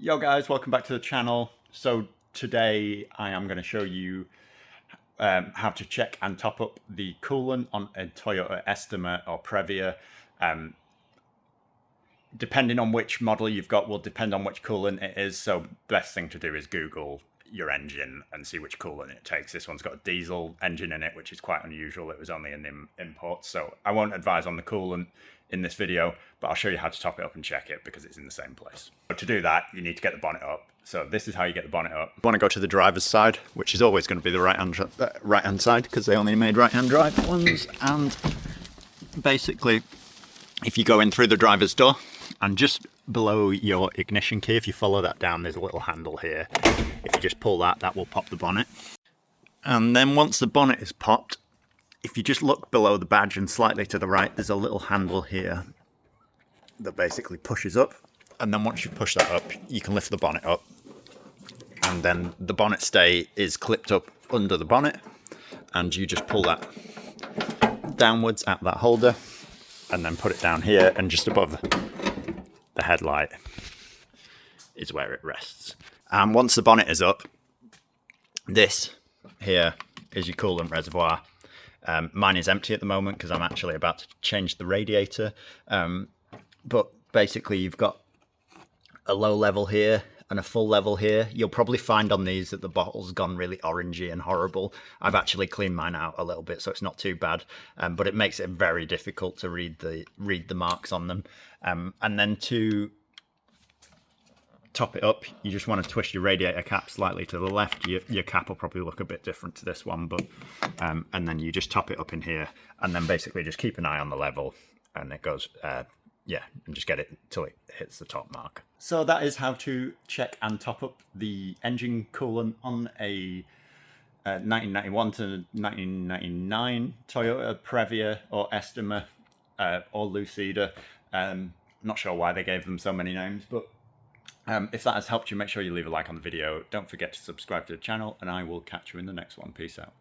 Yo guys, welcome back to the channel. So today I am going to show you how to check and top up the coolant on a Toyota Estima or Previa. Depending on which model you've got will depend on which coolant it is, so best thing to do is Google your engine and see which coolant it takes. This one's got a diesel engine in it, which is quite unusual. It was only an import, so I won't advise on the coolant in this video, but I'll show you how to top it up and check it because it's in the same place. So to do that, you need to get the bonnet up. So this is how you get the bonnet up. You want to go to the driver's side, which is always going to be the right-hand side because they only made right-hand drive ones. And basically, if you go in through the driver's door and just below your ignition key, if you follow that down, there's a little handle here. If you just pull that, that will pop the bonnet. And then once the bonnet is popped, if you just look below the badge and slightly to the right, there's a little handle here that basically pushes up. And then once you push that up, you can lift the bonnet up. And then the bonnet stay is clipped up under the bonnet. And you just pull that downwards at that holder and then put it down here, and just above the headlight is where it rests. And once the bonnet is up, this here is your coolant reservoir. Mine is empty at the moment because I'm actually about to change the radiator. But basically you've got a low level here and a full level here. You'll probably find on these that the bottle's gone really orangey and horrible. I've actually cleaned mine out a little bit, so it's not too bad. But it makes it very difficult to read the marks on them. And then to top it up, you just want to twist your radiator cap slightly to the left. Your cap will probably look a bit different to this one, but and then you just top it up in here, and then basically just keep an eye on the level, and it goes yeah, and just get it till it hits the top mark. So that is how to check and top up the engine coolant on a 1991 to 1999 Toyota Previa or Estima or Lucida. Not sure why they gave them so many names, but if that has helped you, make sure you leave a like on the video. Don't forget to subscribe to the channel, and I will catch you in the next one. Peace out.